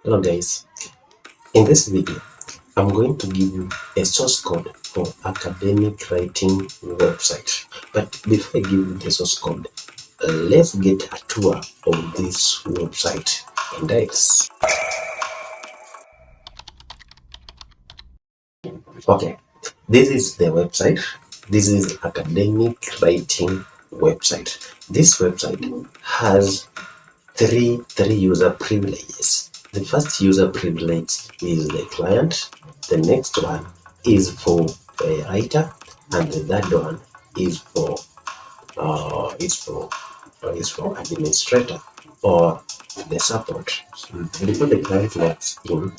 Hello guys, in this video I'm going to give you a source code for academic writing website. But before I give you the source code, let's get a tour of this website. Index. Okay, this is the website. This is academic writing website. This website has three user privileges. The first user privilege is the client. The next one is for a writer, and the third one is for administrator or the support. Before the client logs in,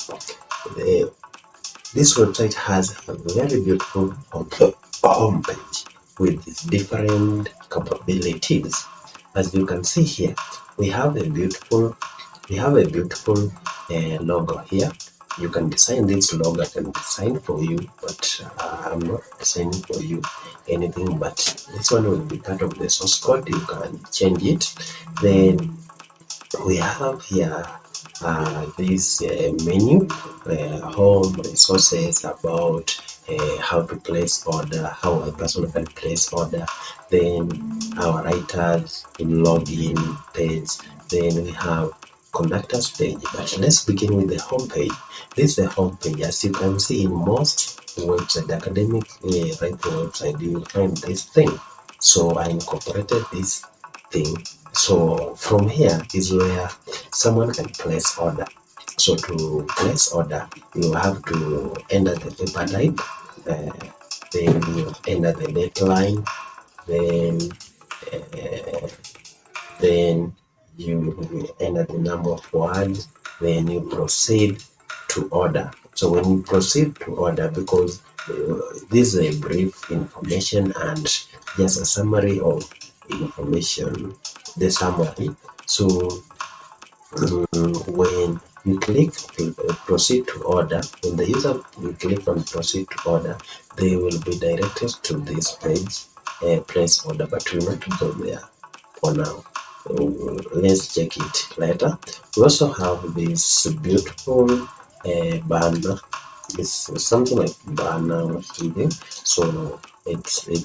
this website has a very beautiful home page with different capabilities. As you can see here, we have a beautiful logo here. You can design this logo. I can design for you, but I'm not designing for you anything. But this one will be part of the source code. You can change it. Then we have here this menu, home resources about how to place order, how a person can place order, then our writers login page, then we have conductors page. But let's begin with the home page. This is the home page. As you can see, in most website, academic writing website, you will find this thing. So I incorporated this thing. So from here is where someone can place order. So to place order, you have to enter the paper type, then you enter the deadline, then then you enter the number of words, then you proceed to order. So when you proceed to order, because this is a brief information and just a summary of information, the summary. So when you click proceed to order, when the user will click on proceed to order, they will be directed to this page, place order, but we're not go there for now. Let's check it later. We also have this beautiful banner. It's something like banner or something. So it's a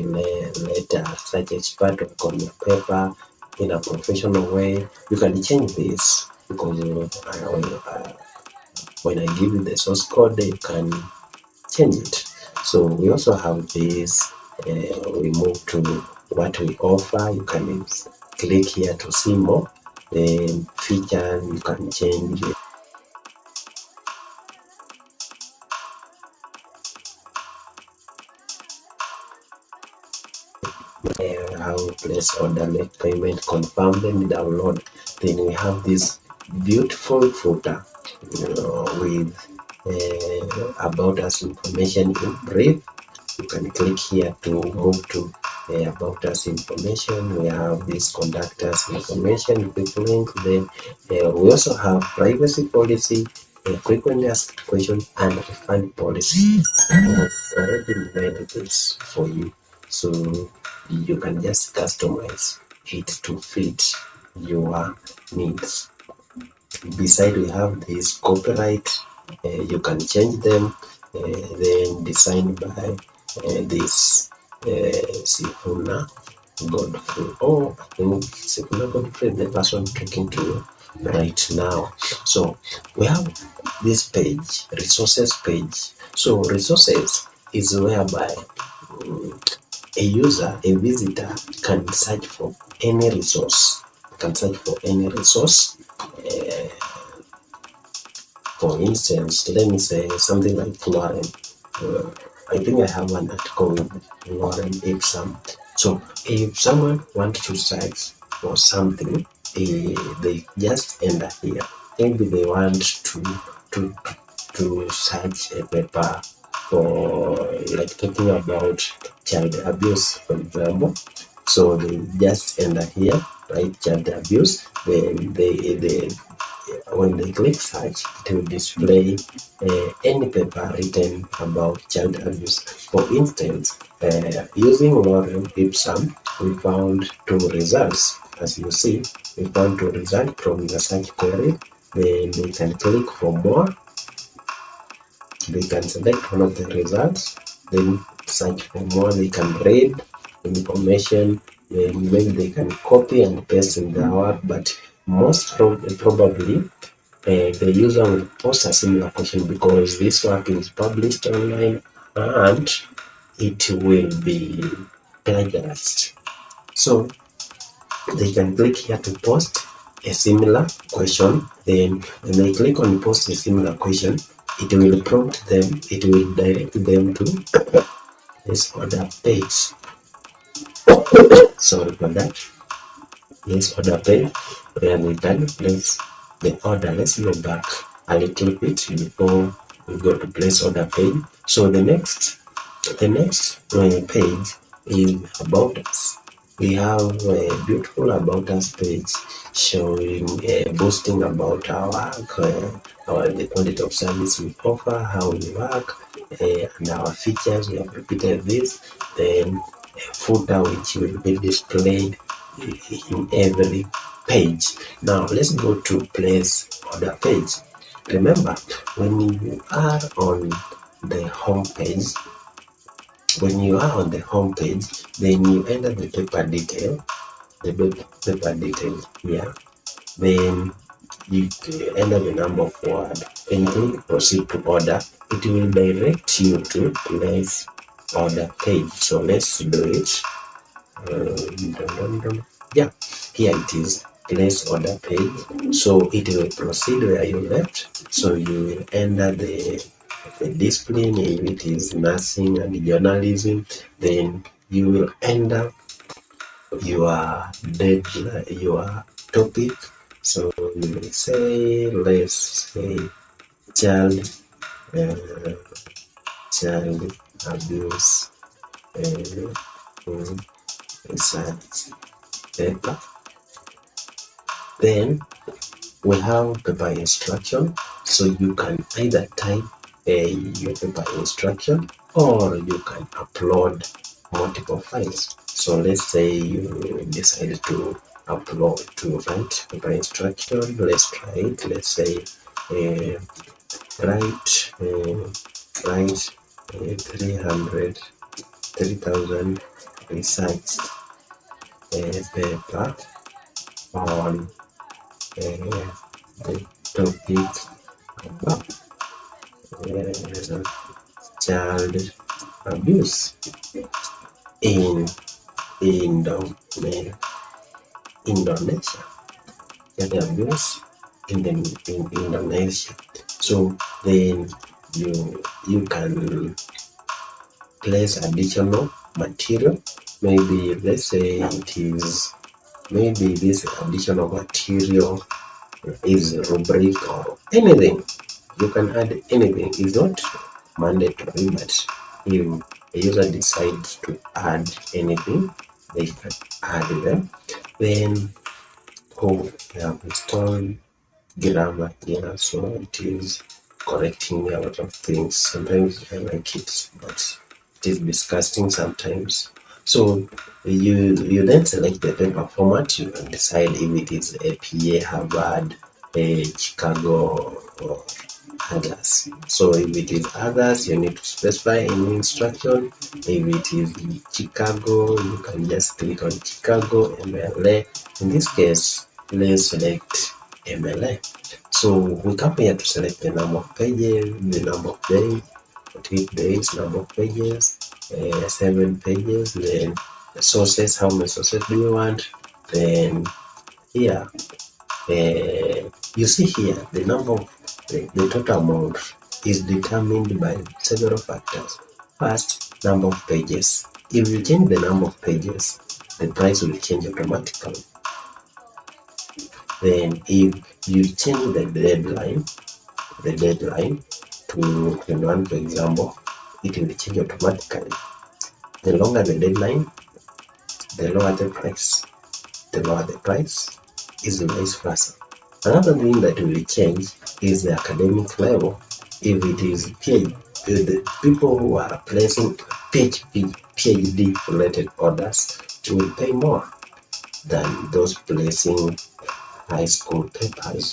letter such as part of on your paper in a professional way. You can change this because when I give you the source code, you can change it. So we also have this. We move to what we offer. You can click here to see more. Then features, you can change how we place order, make payment, confirm, then download. Then we have this beautiful footer with about us information in brief. You can click here to move to about us information. We have this contact us information, quick link. Then we also have privacy policy, frequently asked questions, and refund policy. I've already made this for you, so you can just customize it to fit your needs. Beside, we have this copyright. You can change them. Then designed by this Sifuna Godfrey. Oh, I think Sifuna Godfrey, the person talking to you right now. So we have this page, resources page. So resources is whereby a user, a visitor can search for any resource. Can search for any resource. For instance, let me say something like Lauren. I think I have an article with Lauren Ipsum. So if someone wants to search for something, they just enter here. Maybe they want to to search a paper for like talking about child abuse, for example. So they just enter here, right? Child abuse. Then they when they click search, it will display any paper written about child abuse. For instance, using Lorem Ipsum, we found two results. As you see, we found two results from the search query. Then they can click for more. They can select one of the results, then search for more. They can read the information, then maybe they can copy and paste in their work, but most probably the user will post a similar question because this work is published online and it will be plagiarized. So they can click here to post a similar question. Then when they click on post a similar question, it will prompt them, it will direct them to this other page. Sorry for that. This other page where we can place the order. Let's go back a little bit before we go to place order page. So the next page is about us. We have a beautiful about us page showing boasting about our work, the quality of service we offer, how we work, and our features. We have repeated this. Then a footer which will be displayed in every page. Now let's go to place order page. Remember, when you are on the home page, then you enter the paper detail, here. Then you enter the number of word and click proceed to order. It will direct you to place order page. So let's do it. Yeah, here it is, place order page. So it will proceed where you left. So you will enter the discipline. If it is nursing and journalism, then you will enter your deadline, your topic. So you will say, let's say child uh, child abuse research paper. Then we have paper instruction. So you can either type your paper instruction or you can upload multiple files. So let's say you decide to upload to write paper instruction. Let's try it. Let's say write 3,000 research paper on the topic child abuse in Indonesia. Child abuse in Indonesia. So then you can place additional material. Maybe let's say it is, maybe this additional material is rubric or anything. You can add anything. It's not mandatory, but if a user decides to add anything, they can add them. Then we have installed grammar here, so it is correcting a lot of things. Sometimes I like it, but it is disgusting sometimes. So you then select the paper format. You can decide if it is APA, Harvard, Chicago, or others. So if it is others, you need to specify any instruction. If it is Chicago, you can just click on Chicago MLA. In this case, let's select MLA. So we come here to select the number of pages, the number of days, 48 days, number of pages, 7 pages, then the sources, how many sources do you want? Then here, you see here, the number of the total amount is determined by several factors. First, number of pages. If you change the number of pages, the price will change automatically. Then if you change the deadline to 21, for example, it will change automatically. The longer the deadline, the lower the price. The lower the price is vice versa. Another thing that will change is the academic level. If it is PhD, the people who are placing PhD related orders will pay more than those placing high school papers.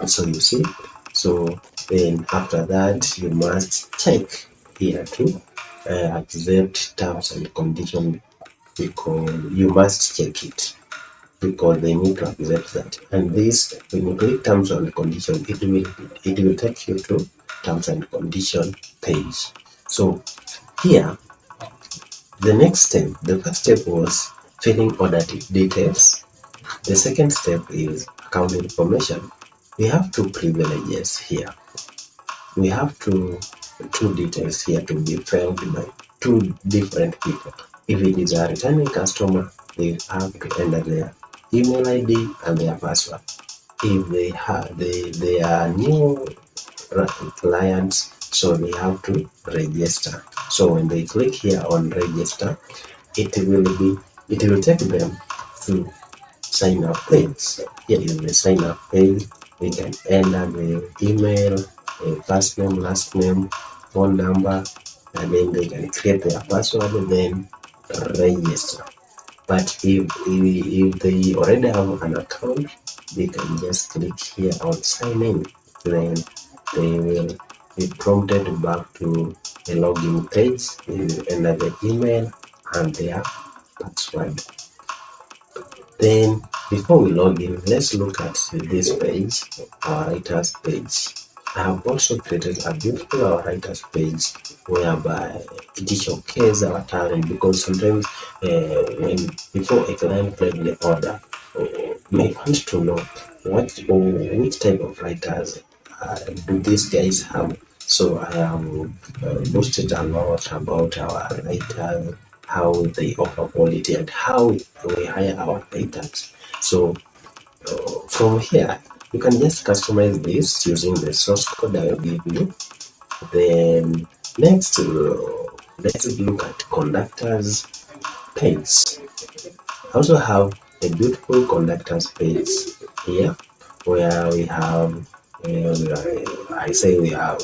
So you see, so then after that you must check here to accept terms and conditions, because you must check it because they need to accept that. And this, when you click terms and condition, it will take you to terms and condition page. So here, the next step, the first step was filling order details. The second step is account information. We have two privileges here. We have two details here to be filled by two different people. If it is a returning customer, they have to enter their email ID and their password. If they are new clients, so they have to register. So when they click here on register, it will take them to sign up page. Here is the sign up page. We can enter the email, first name, last name, phone number, and then they can create their password and then register. But if they already have an account, they can just click here on sign in. Then they will be prompted back to the login page. They will enter the email and their password. Then before we log in, let's look at this page, our writers page. I have also created a beautiful our writers page whereby it showcases our talent, because sometimes when before a client places the order, may want to know what or which type of writers do these guys have. So I have boosted a lot about our writers, how they offer quality, and how we hire our writers. So from here, you can just customize this using the source code I will give you. Then next, let's look at conductors page. I also have a beautiful conductors page here, where we have, I say we are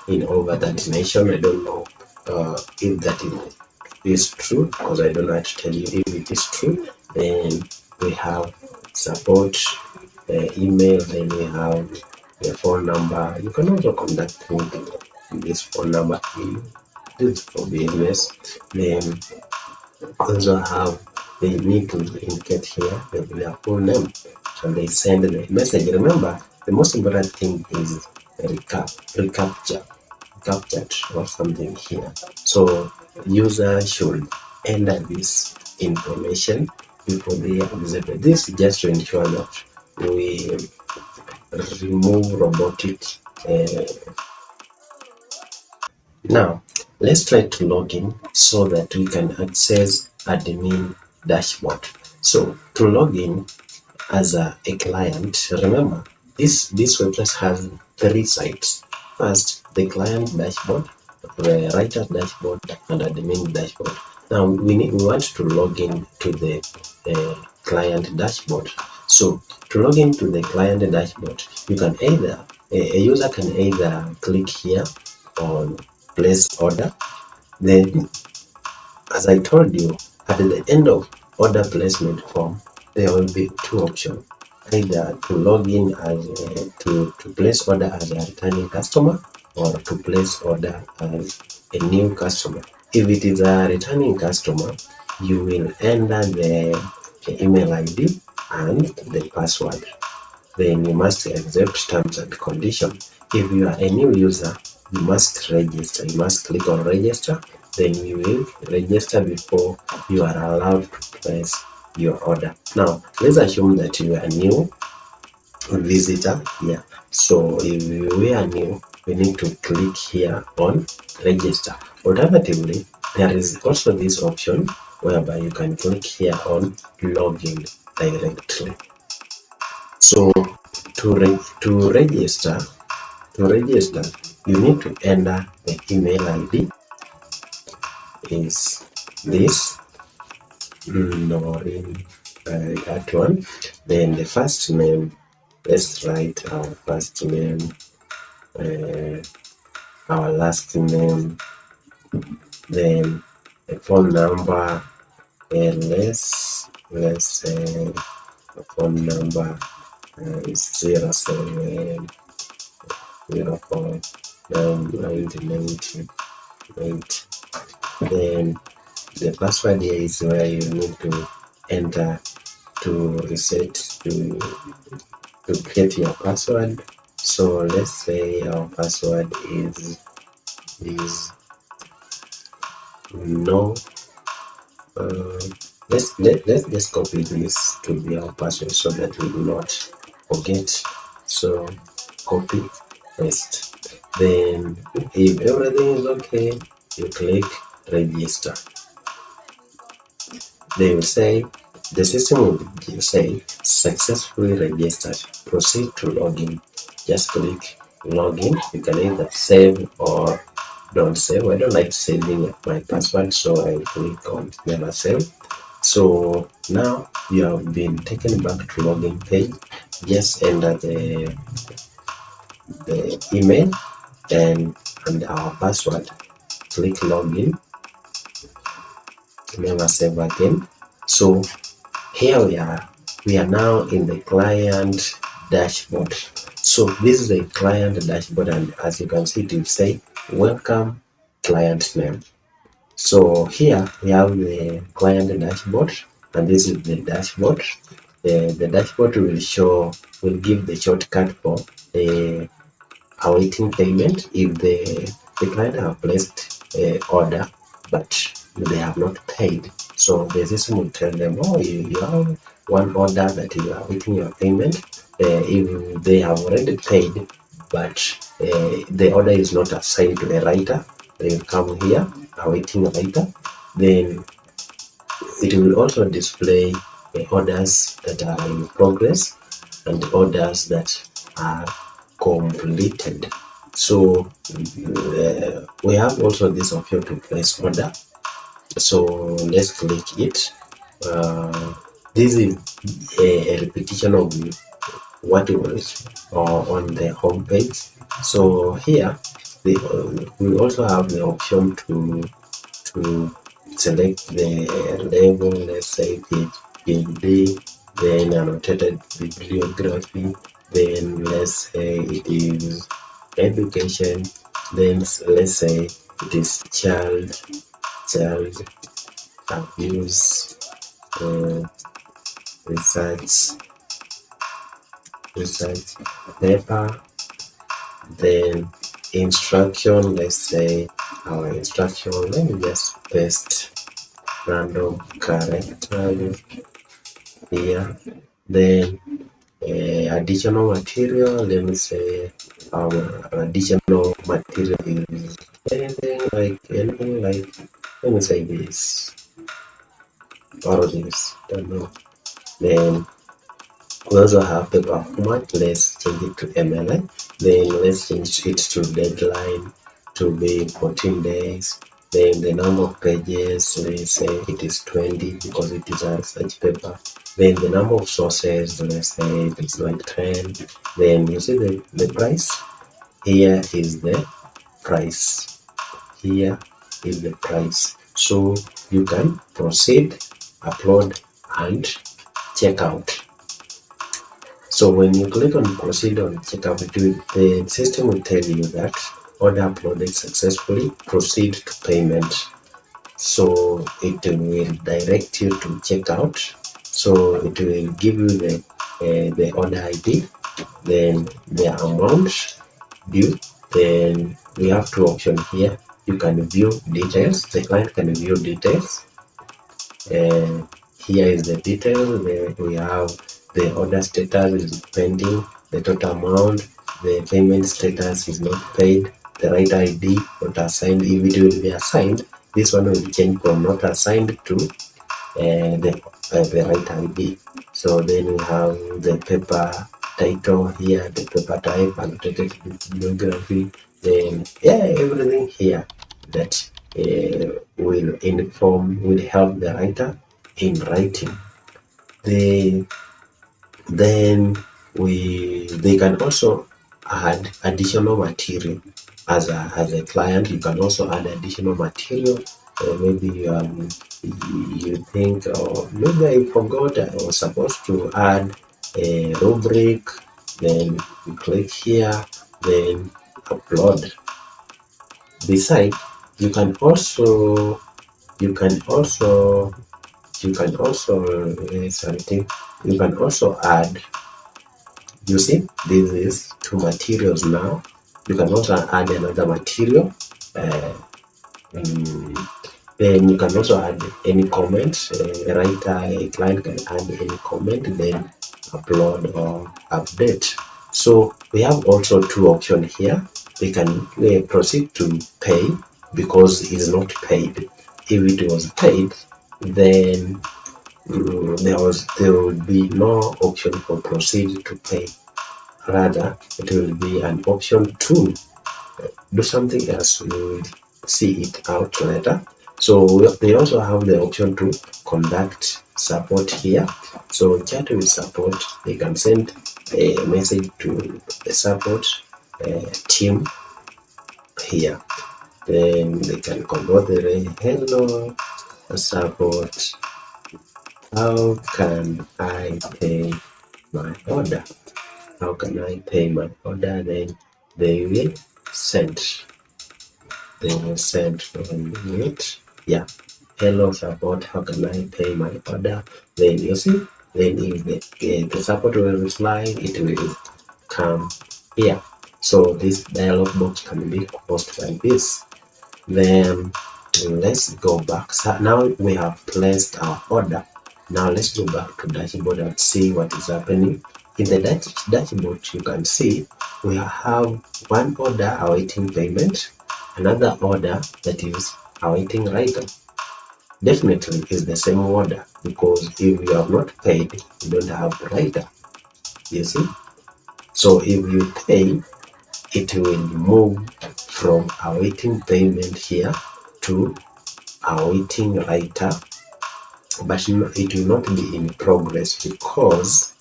in over that nation. I don't know if that is true, because I don't know how to tell you if it is true. Then we have support email, then we have the phone number. You can also contact me in this phone number. This for business. Then also have, they need to indicate here their full name, and they send the message. Remember, the most important thing is recapture or something here. So user should enter this information before they accept it. This is just to ensure that we remove robotic. Uh, Now let's try to log in so that we can access admin dashboard. So to log in as a client, remember this website has three sites. First, the client dashboard, the writer dashboard, and admin dashboard. Now we want to log in to the client dashboard. So to log into the client dashboard, you can either a user can either click here on place order. Then, as I told you, at the end of order placement form, there will be two options: either to log in as to place order as a returning customer, or to place order as a new customer. If it is a returning customer, you will enter the email ID and the password. Then you must accept terms and conditions. If you are a new user, you must register. You must click on register. Then you will register before you are allowed to place your order. Now, let's assume that you are a new visitor here. So if we are new, we need to click here on register. Alternatively, there is also this option whereby you can click here on login directly. So to register, you need to enter the email ID is this Noreen, that one. Then the first name, let's write our first name, our last name, then the phone number, let's say the phone number is 07049998. Then the password here is where you need to enter to reset to create your password. So let's say our password is no. Let's copy this to be our password so that we do not forget. So copy, paste. Then if everything is okay, you click register. They will say, the system will say successfully registered. Proceed to login. Just click login. You can either save or don't save. I don't like saving my password, so I click on never save. So now you have been taken back to login page. Just enter the email and our password. Click login. Never save again. So here we are now in the client dashboard. So this is the client dashboard, and as you can see, it will say welcome client name. So here we have the client dashboard, and this is the dashboard. The dashboard will give the shortcut for the awaiting payment if the client have placed order but they have not paid. So the system will tell them, oh, you have one order that you are waiting your payment. If they have already paid but the order is not assigned to a writer, they will come here awaiting a writer. Then it will also display the orders that are in progress and orders that are completed. So we have also this option to place order. So let's click it. This is a repetition of what was on the home page. So here we also have the option to select the label, let's say page D, then annotated bibliography, then let's say it is education, then let's say it is child abuse research paper, then instruction, let's say our instruction, let me just paste random character here. Then additional material, let me say additional material is anything like let me say this or this, don't know. Then we also have paper format. Let's change it to MLA. Then let's change it to deadline to be 14 days. Then the number of pages, let's say it is 20 because it is a research paper. Then the number of sources, let's say it's like 10. Then you see the price. Here is the price. Here is the price. So you can proceed, upload, and check out. So when you click on proceed on checkout, the system will tell you that order uploaded successfully, proceed to payment. So it will direct you to checkout. So it will give you the order ID, then the amount due. Then we have two options here. You can view details. The client can view details. Here is the detail. We have the order status is pending, the total amount, the payment status is not paid, the right ID not assigned. If it will be assigned, this one will change from not assigned to the right ID. So then we have the paper title here, the paper type, annotated bibliography, then everything here that will help the writer in writing. They can also add additional material as a client. You can also add additional material. Maybe you think, or maybe I forgot I was supposed to add a rubric, then you click here, then upload. Besides, you can also you can also you can also something you can also add. You see, this is two materials now. You can also add another material. uh, mm, then you can also add any comment. A writer, a client can add any comment, then upload or update. So we have also two options here. We can proceed to pay because it's not paid. If it was paid, then there will be no option for proceed to pay. Rather, it will be an option to do something else. We will see it out later. So they also have the option to conduct support here. So chat with support, they can send a message to the support team here. Then they can convert the hello support. How can I pay my order? How can I pay my order? Then they will send. They will send one minute. Yeah. Hello support. How can I pay my order? Then you see. Then if the support will reply, it will come here. So this dialog box can be closed like this. Then let's go back. So now we have placed our order. Now let's go back to dashboard and see what is happening. In the dashboard, you can see we have one order awaiting payment, another order that is awaiting write-up. Definitely is the same order because if you have not paid, you don't have write-up. You see? So if you pay, it will move from awaiting payment here to awaiting write-up, but it will not be in progress because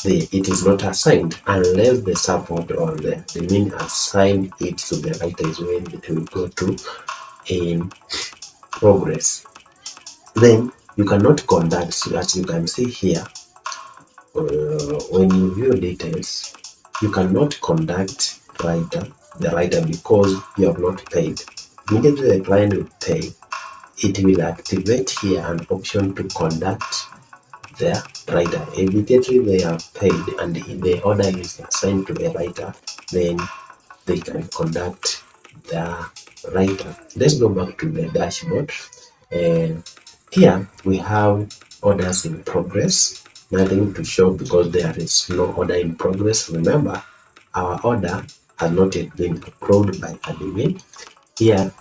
it is not assigned unless the support or the admin assign it to the writer is when it will go to in progress. Then you cannot conduct, as you can see here, when you view details, you cannot conduct the writer because you have not paid. Immediately the client will pay, it will activate here an option to conduct the writer. Immediately they are paid and the order is assigned to a writer, then they can conduct the writer. Let's go back to the dashboard. Here we have orders in progress. Nothing to show because there is no order in progress. Remember, our order has not yet been approved by admin. Here,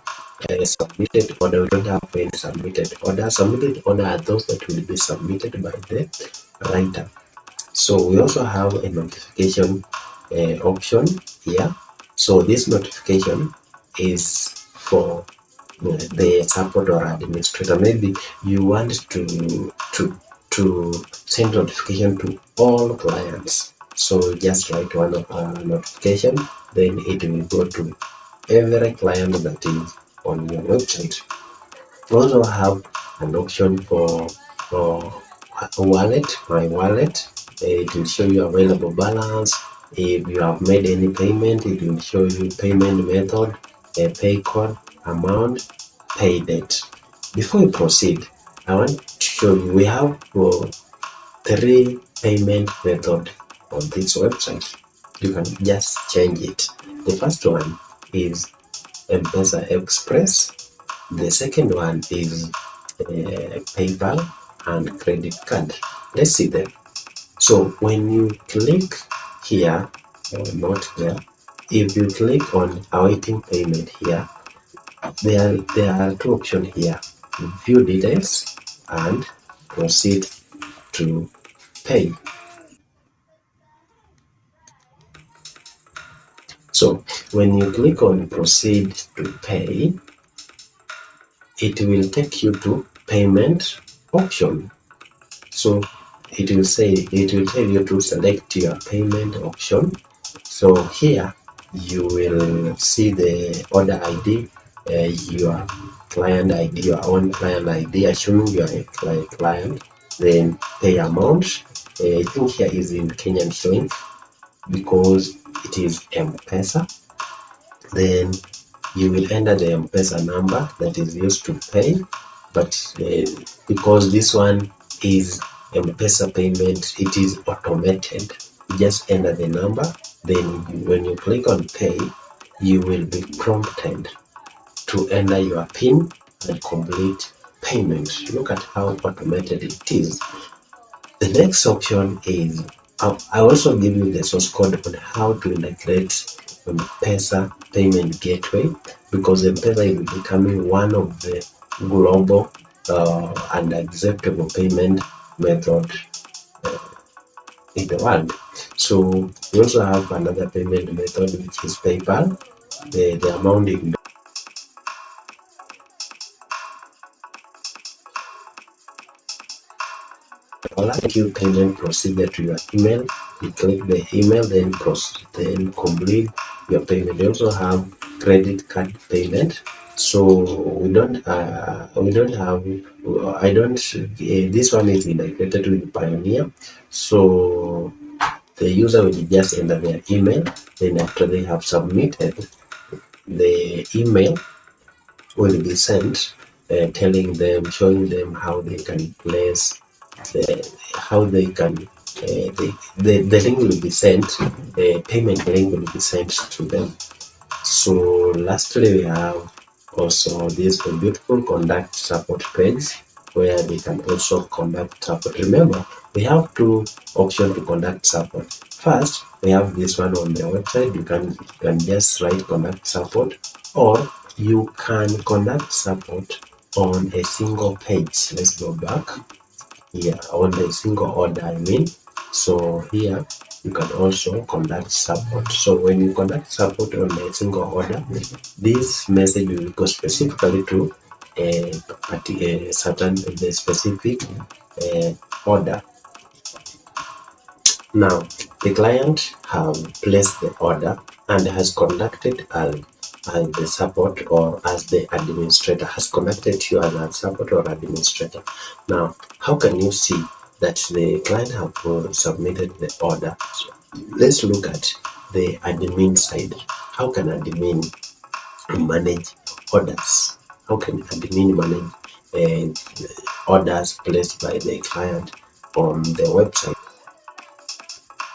submitted order, we don't have any submitted order. Submitted order are those that will be submitted by the writer. So we also have a notification option here. So this notification is for the support or administrator. Maybe you want to send notification to all clients. So just write one notification, then it will go to every client that is on your website. We also have an option for a wallet, my wallet. It will show you available balance. If you have made any payment, it will show you payment method, a pay code, amount, pay date. Before we proceed, I want to show you we have three payment method on this website. You can just change it. The first one is M-Pesa Express. The second one is PayPal and credit card. Let's see them. So when you click here, not here, if you click on awaiting payment here, there are two options here: view details and proceed to pay. So when you click on proceed to pay, it will take you to payment option. So it will tell you to select your payment option. So here you will see the order ID, your client ID, your own client ID, assuming you are a client. then pay amount. I think here is in Kenyan shillings because it is M-Pesa. Then you will enter the M-Pesa number that is used to pay, but because this one is M-Pesa payment, it is automated. You just enter the number, then when you click on pay, you will be prompted to enter your PIN and complete payment. Look at how automated it is. The next option is I also give you the source code on how to integrate M-Pesa payment gateway, because M-Pesa is becoming one of the global and acceptable payment method in the world. So we also have another payment method which is PayPal. The amount in thank you payment procedure to your email. You click the email, then complete your payment. You also have credit card payment. So we don't have I don't this one is integrated with Pioneer. So the user will just enter their email, then after they have submitted, the email will be sent showing them how they can place how they can the link will be sent, the payment link will be sent to them. So lastly, we have also this beautiful contact support page where they can also conduct support. Remember, we have two options to conduct support. First, we have this one on the website. You can just write conduct support, or you can conduct support on a single page. Let's go back here on the single order, I mean. So here you can also conduct support. So when you conduct support on a single order, this message will go specifically to a certain the specific order. Now the client have placed the order and has conducted as the support, or as the administrator has connected you as a support or administrator. Now, how can you see that the client have submitted the order? So let's look at the admin side. How can admin manage orders? How can admin manage orders placed by the client on the website?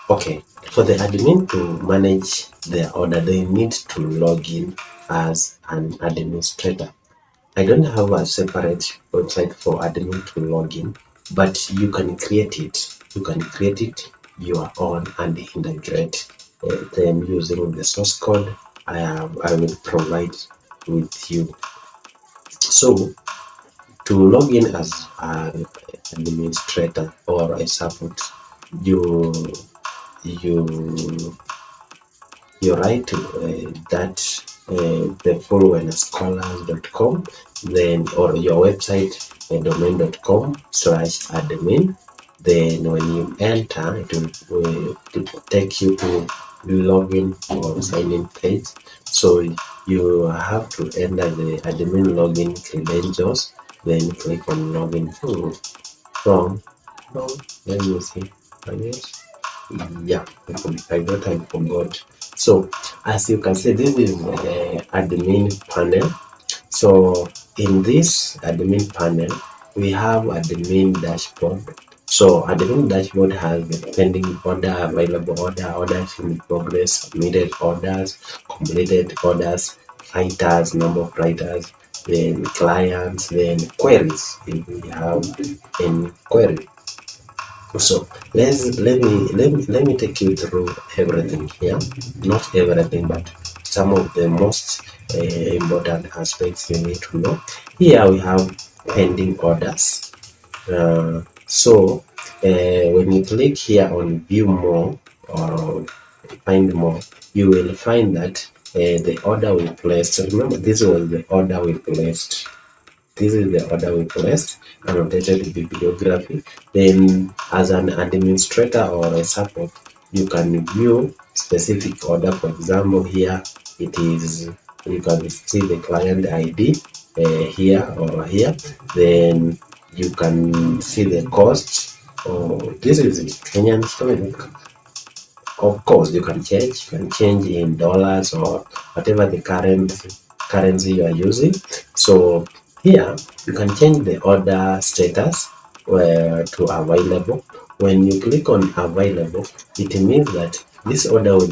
Okay, for the admin to manage their order, they need to log in as an administrator. I don't have a separate website for admin to log in, but you can create it. You can create it your own and integrate them using the source code I will provide with you. So to log in as an administrator or a support, you you you write that the full wellnessscholars.com, then or your website domain.com/admin. Then when you enter, it will take you to login or sign in page. So you have to enter the admin login credentials, then click on login from let me see. Yeah, I forgot. So as you can see, this is the admin panel. So in this admin panel, we have admin dashboard. So admin dashboard has the pending order, available order, orders in progress, submitted orders, completed orders, writers, number of writers, then clients, then queries. If we have any query. So let me take you through everything here. Not everything, but some of the most important aspects you need to know. Here we have pending orders. When you click here on view more or find more, you will find that the order we placed. So remember, this was the order we placed. This is the order we placed, annotated bibliography. Then as an administrator or a support, you can view specific order. For example, here it is, you can see the client ID here or here. Then you can see the costs. Oh, this is Kenyan shilling. Of course, you can change in dollars or whatever the currency you are using. So here you can change the order status to available. When you click on available, it means that this order will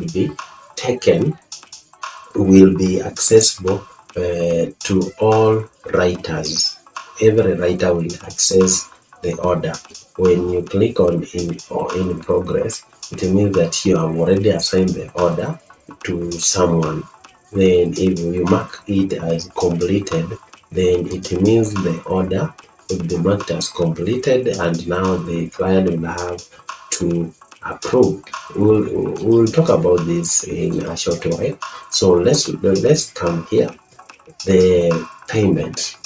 be accessible to all writers. Every writer will access the order. When you click on in or in progress, it means that you have already assigned the order to someone. Then if you mark it as completed, then it means the order will be marked as completed, and now the client will have to approve. We'll talk about this in a short while. So let's come here. The payment.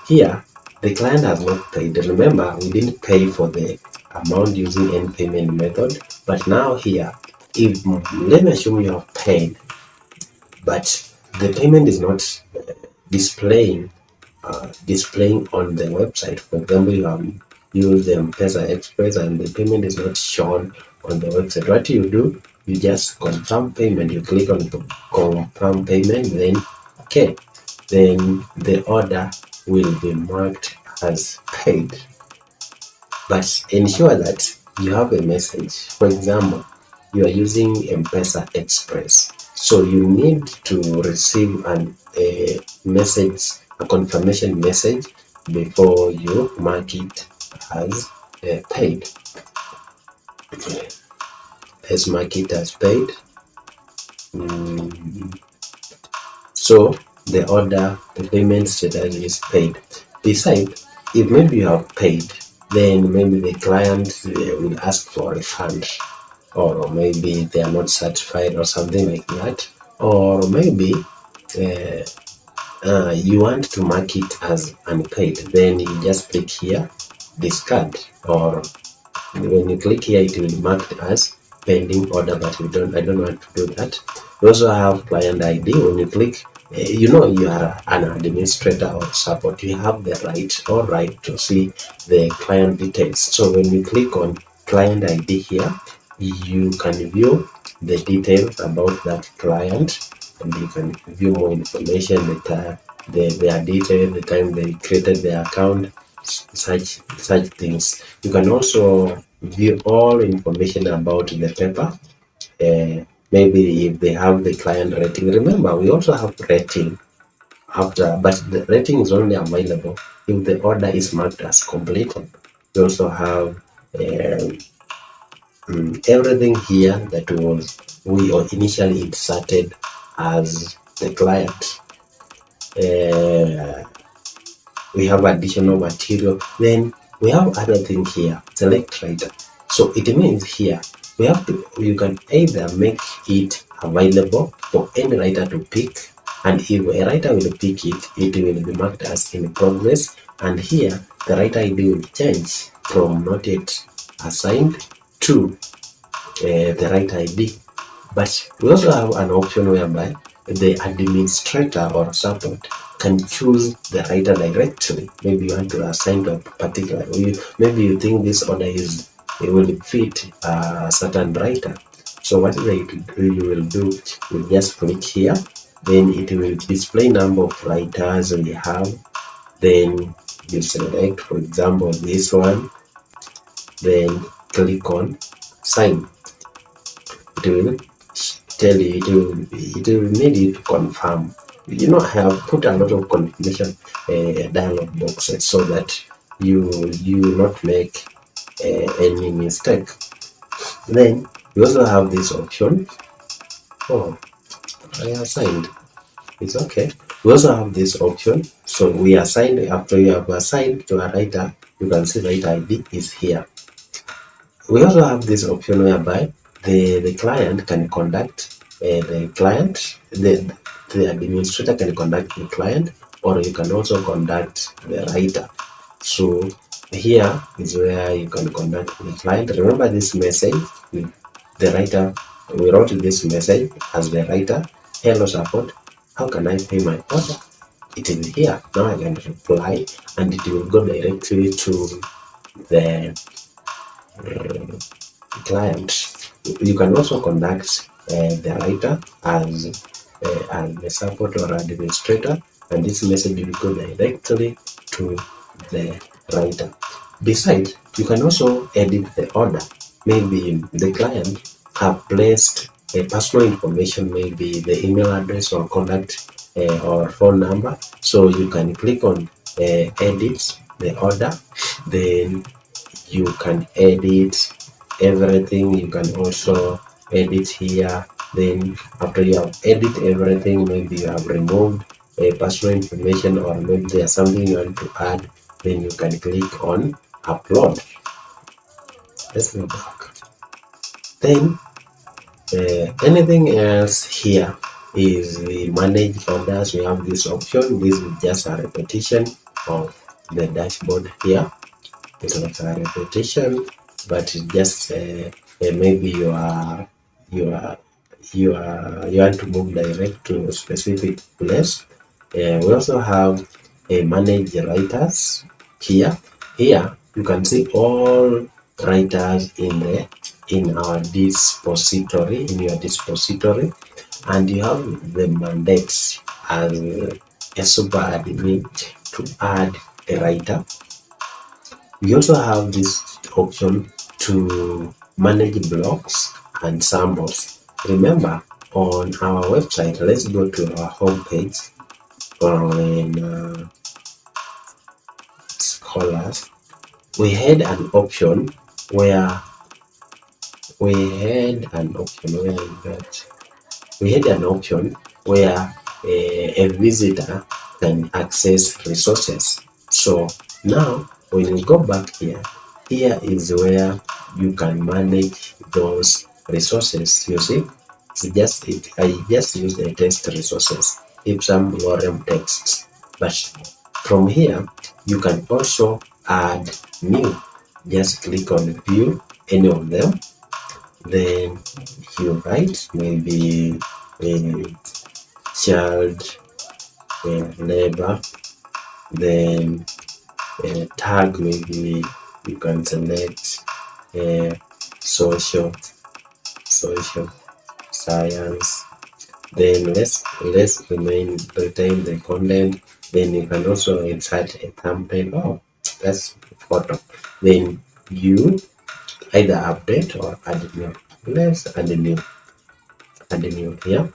Here, the client has not paid. Remember, we didn't pay for the amount using any payment method. But now here, if let me assume you have paid, but the payment is not displaying on the website. For example, you have used the M-Pesa Express and the payment is not shown on the website. What you do, you just confirm payment. You click on confirm payment, then okay, then the order will be marked as paid. But ensure that you have a message. For example, you are using M-Pesa Express, so you need to receive a message, a confirmation message, before you mark it as paid. Let's mark it as paid. So the payment status is paid. Besides, if maybe you have paid, then maybe the client will ask for a refund, or maybe they are not satisfied or something like that, or maybe you want to mark it as unpaid. Then you just click here, discard, or when you click here, it will be marked as pending order, but I don't want to do that. We also have client ID. When you click, you are an administrator or support, you have the right to see the client details. So when you click on client ID here, you can view the details about that client, and you can view more information, their details, the time they created their account, such things. You can also view all information about the paper. Maybe if they have the client rating. Remember, we also have rating but the rating is only available if the order is marked as completed. We also have everything here that we initially inserted as the client. We have additional material. Then we have other thing here, select writer. So it means here you can either make it available for any writer to pick, and if a writer will pick it, it will be marked as in progress, and here the writer ID will change from not yet assigned to the writer ID. But we also have an option whereby the administrator or support can choose the writer directly. Maybe you want to assign to a particular, maybe you think this order it will fit a certain writer. So what you will do, you just click here, then it will display number of writers we have. Then you select, for example, this one, then click on sign. It will tell you, it will need you to confirm. I have put a lot of confirmation dialog boxes so that you will not make any mistake. Then you also have this option. Oh, I assigned. It's okay. We also have this option. So we assigned, after you have assigned to a writer, you can see writer ID is here. We also have this option whereby the client can conduct the administrator can conduct the client, or you can also conduct the writer. So here is where you can conduct the client. Remember this message with the writer. We wrote this message as the writer. Hello support, how can I pay my order? it is here. Now I can reply and it will go directly to the client. You can also contact the writer as the support or administrator, and this message will go directly to the writer. Besides, you can also edit the order. Maybe the client have placed a personal information, maybe the email address or contact or phone number. So you can click on edit the order, then you can edit everything. You can also edit here. Then after you have edit everything, maybe you have removed a personal information or maybe there's something you want to add, then you can click on upload. Let's go back. Then anything else here is the manage orders. We have this option. This is just a repetition of the dashboard here. It's like a repetition, but just maybe you want to move direct to a specific place. We also have a manage writers here. Here you can see all writers in our dispository, in your dispository, and you have the mandates as a super admin to add a writer. We also have this option to manage blocks and samples. Remember, on our website, let's go to our home page on Scholars. We had an option where a visitor can access resources. So now when you go back here, here is where you can manage those resources. You see, I just used a text resources, Ipsum lorem texts, but from here you can also add new. Just click on view any of them, then you write maybe child labor, then tag, maybe you can select social science. Then let's retain the content. Then you can also insert a thumbnail. Oh, that's photo. Then you either update or add new. Let's add a new here.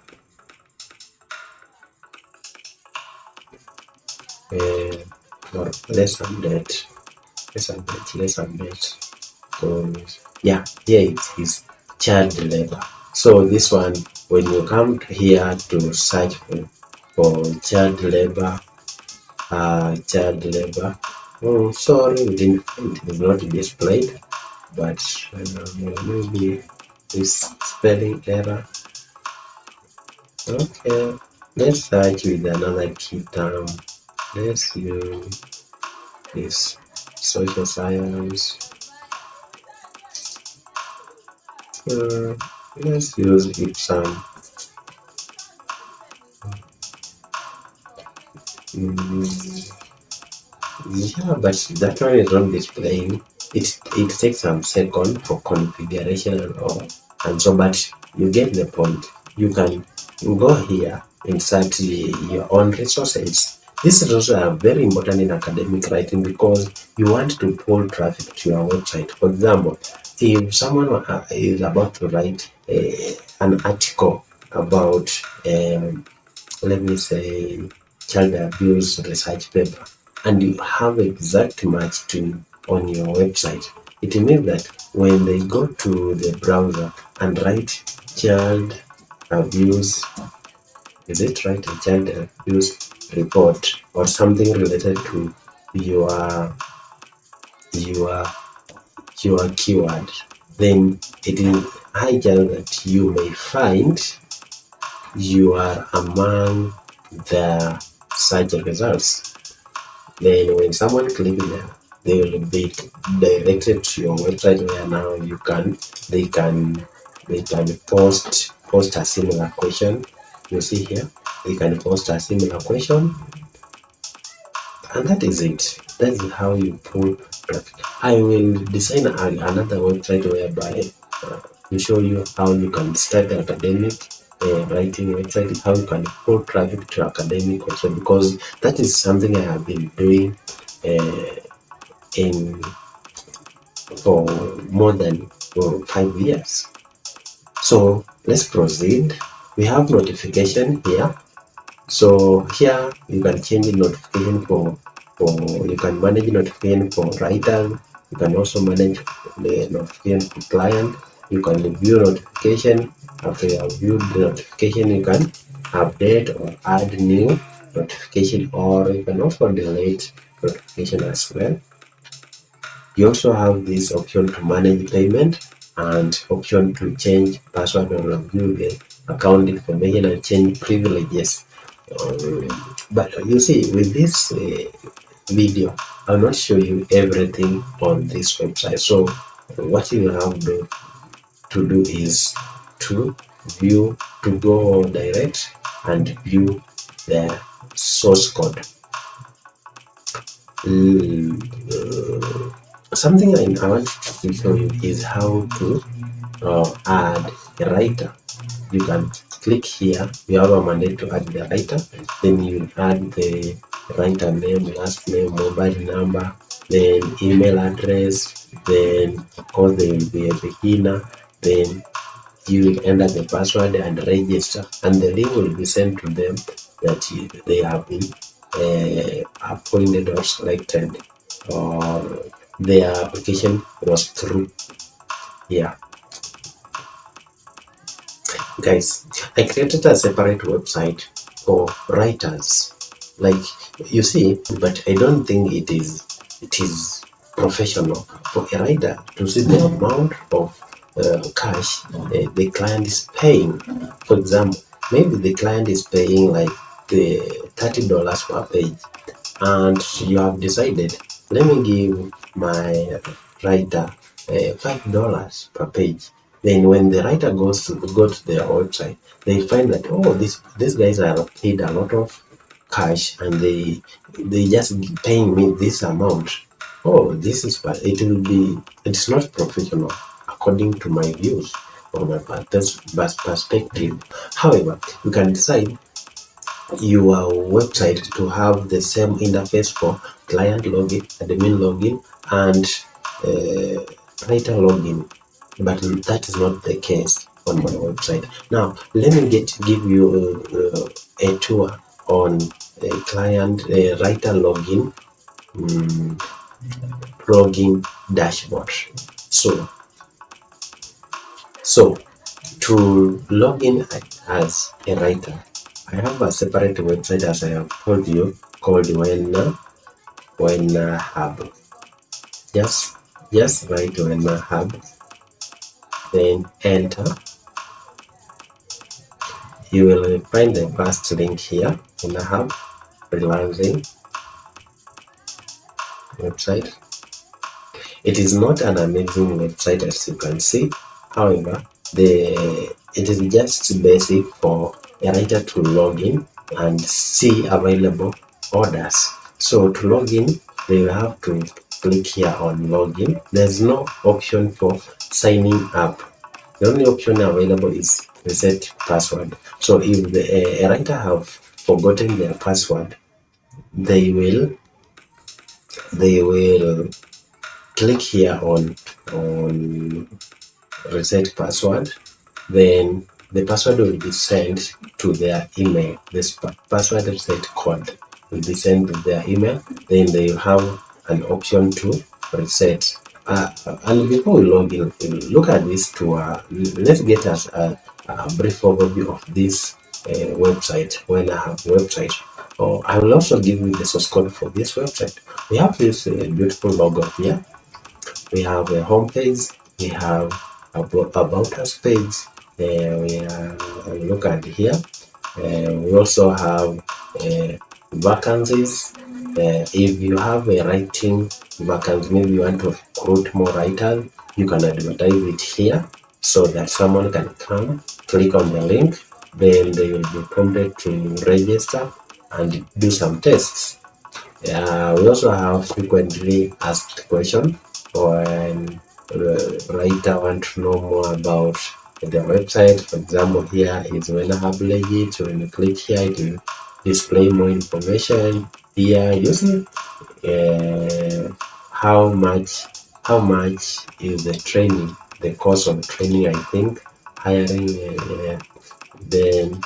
Or let's update. So yeah, here it is child labor. So this one, when you come here to search for child labor, oh sorry, we didn't find it. It's not displayed, but maybe this spelling error. Okay, let's search with another key term. Let's use this social science. Let's use Ipsum. Yeah, but that one is not displaying. It takes some second for configuration and all, and so, but you get the point. You can go here, insert your own resources. These resources are very important in academic writing because you want to pull traffic to your website. For example, if someone is about to write an article about, let me say, child abuse research paper, and you have exact match to on your website, it means that when they go to the browser and write child abuse, is it right, a child abuse report or something related to your your your keyword, then it is high chance that you may find you are among the search results. Then when someone clicks there, they will be directed to your website where now they can post a similar question. You see here, they can post a similar question And that is it. That is how you pull traffic. I will design another website whereby to show you how you can start an academic writing website, how you can pull traffic to academic website, because that is something I have been doing in for more than 5 years. So let's proceed. We have notification here. So here you can change the notification for you can manage notification for writers. You can also manage the notification for client. You can view notification. After you have viewed the notification, you can update or add new notification, or you can also delete notification as well. You also have this option to manage payment and option to change password or review the account information and change privileges. But you see, with this video, I'll not show you everything on this website. So what you have to do is to go direct and view the source code. Something I want to show you is how to add a writer. You can click here. You have a mandate to add the writer. Then you add the writer name, last name, mobile number, then email address. Then of course there will be a beginner. Then you will enter the password and register, and the link will be sent to them that they have been appointed or selected, or their application was through. Yeah, guys, I created a separate website for writers, like you see, but I don't think it is professional for a writer to see the amount of cash the client is paying. For example, maybe the client is paying like the $30 per page, and you have decided, let me give my writer $5 per page. Then when the writer go to their website, they find that, oh, these guys are paid a lot of cash, and they just paying me this amount. Oh, this is bad. It's not professional according to my views or my perspective. However, you can decide your website to have the same interface for client login, admin login, and writer login, but that is not the case on my website. Now let me give you a tour on a client writer login login dashboard. So to log in as a writer, I have a separate website, as I have told you, called Wenna Hub. Just write Wenna Hub, then enter. You will find the first link here, Wenna Hub freelancing website. It is not an amazing website, as you can see. However, it is just basic for a writer to log in and see available orders. So to log in, they will have to click here on login. There's no option for signing up. The only option available is reset password. So if a writer have forgotten their password, they will click here on reset password. Then the password will be sent to their email. This password reset code will be sent to their email. Then they will have an option to reset. And before we log in, look at this tour. Let's get us a brief overview of this website. When I have website, I will also give you the source code for this website. We have this beautiful logo here. We have a home page. We have about us page. Look at here. We also have vacancies. If you have a writing vacancy, maybe you want to recruit more writers, you can advertise it here so that someone can come, click on the link, then they will be prompted to register and do some tests. We also have frequently asked question, when writer want to know more about the website. For example, here is when I have legit. When you click here, it will display more information. Here, you see how much is the training, the cost of training. I think hiring the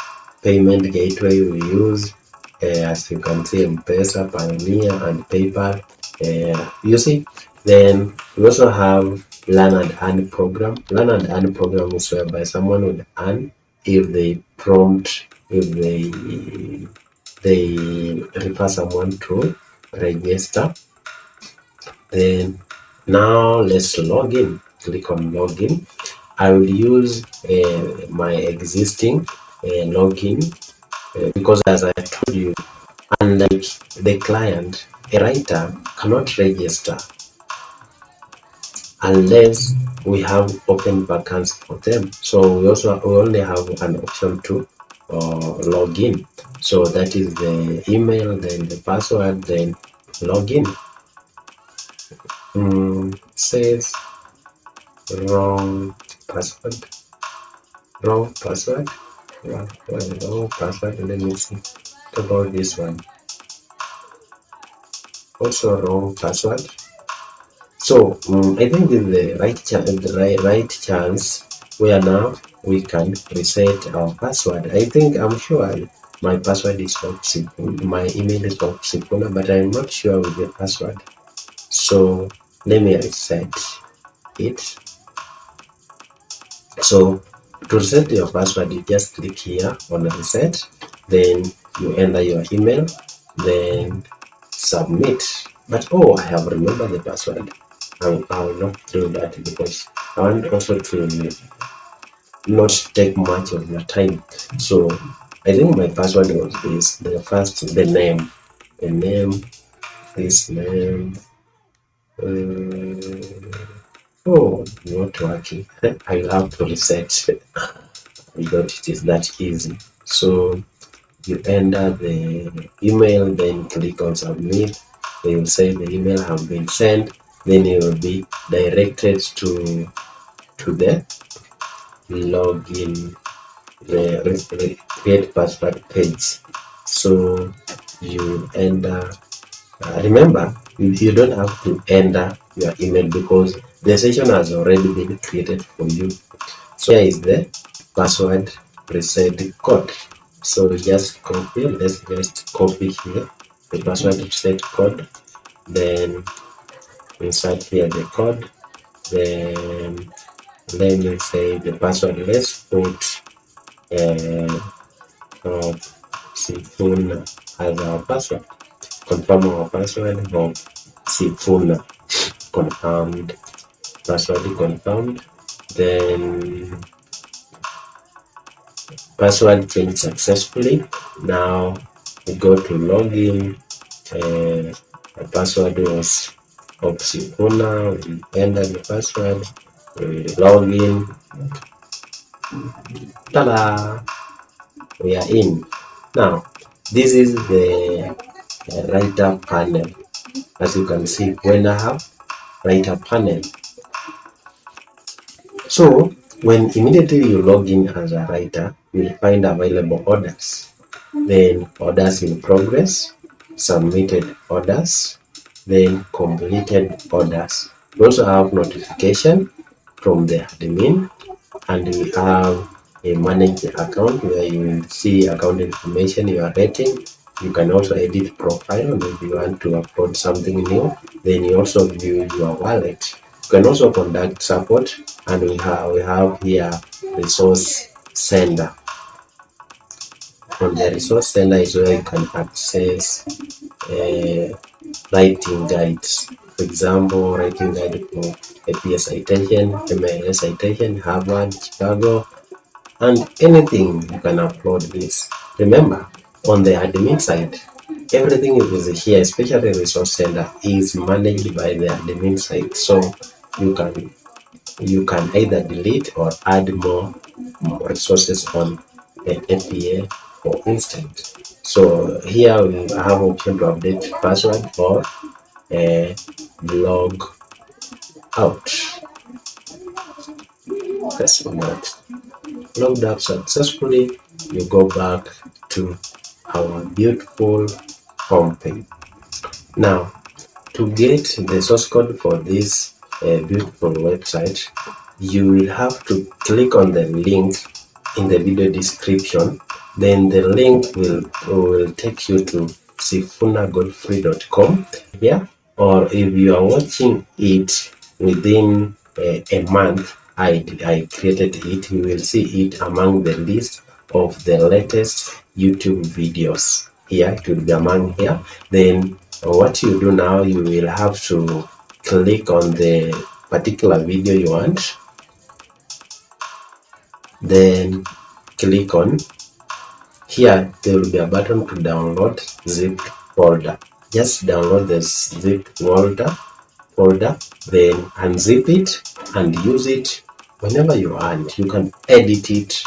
payment gateway we use, as you can see, M-Pesa, Pioneer, and PayPal. You see, then we also have Learn and Earn program. Learn and Earn program is whereby someone would earn if they refer someone to register. Then now let's log in. Click on login. I will use my existing login because, as I told you, unlike the client, a writer cannot register unless we have open vacancy for them. So we only have an option to log in. So that is the email, then the password, then login. Says wrong password. Wrong password. Wrong password. Let me see. What about this one? Also wrong password. So I think this is the right chance where now we can reset our password. I'm sure my password is not Sifuna, my email is not Sifuna, but I'm not sure with the password. So let me reset it. So to reset your password, you just click here on reset, then you enter your email, then submit. But I have remembered the password. I will not do that because I want also to not take much of your time. So I think my password was the name, this name. Not working. I will have to reset. I thought it is that easy. So you enter the email, then click on submit. They will say the email have been sent. Then you will be directed to the login, the create password page. So you enter. Remember, you don't have to enter your email because the session has already been created for you. So here is the password reset code. So just copy. Let's just copy here the password reset code. Then insert here the code. Then let me say the password. Let's put Sifuna as our password. Confirm our password of Sifuna. Confirmed. Password confirmed. Then password changed successfully. Now we go to login. The password was Sifuna. We enter the password. We log in. Ta-da! We are in. Now, this is the writer panel. As you can see, when I have writer panel. So, when immediately you log in as a writer, you'll find available orders. Then orders in progress, submitted orders, then completed orders. We also have notification from the admin, and we have a manage account where you will see account information, your rating. You can also edit profile if you want to upload something new. Then you also view your wallet. You can also conduct support, and we have here resource center. On the resource center is where you can access writing guides. For example, writing guide for APS citation, MLS citation, Harvard, Chicago, and anything you can upload this. Remember, on the admin side, everything is here, especially resource center, is managed by the admin side. So you can either delete or add more resources on the APA for instance. So here we have option to update password or log out. Press on that. Logged out successfully, you go back to our beautiful home page. Now, to get the source code for this beautiful website, you will have to click on the link in the video description. Then the link will take you to sifunagodfrey.com here, or if you are watching it within a month I created it, you will see it among the list of the latest YouTube videos. Here it will be among here. Then what you do now, you will have to click on the particular video you want, then click on here. There will be a button to download zip folder. Just download the zip folder, then unzip it and use it whenever you want. You can edit it,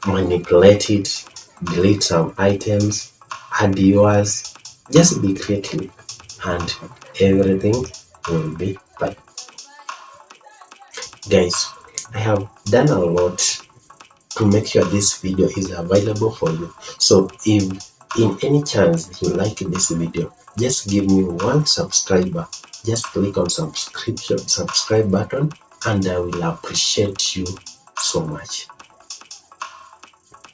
manipulate it, delete some items, add yours. Just be creative and everything will be fine. Guys, I have done a lot to make sure this video is available for you. So if in any chance you like this video, just give me one subscriber. Just click on subscribe button and I will appreciate you so much.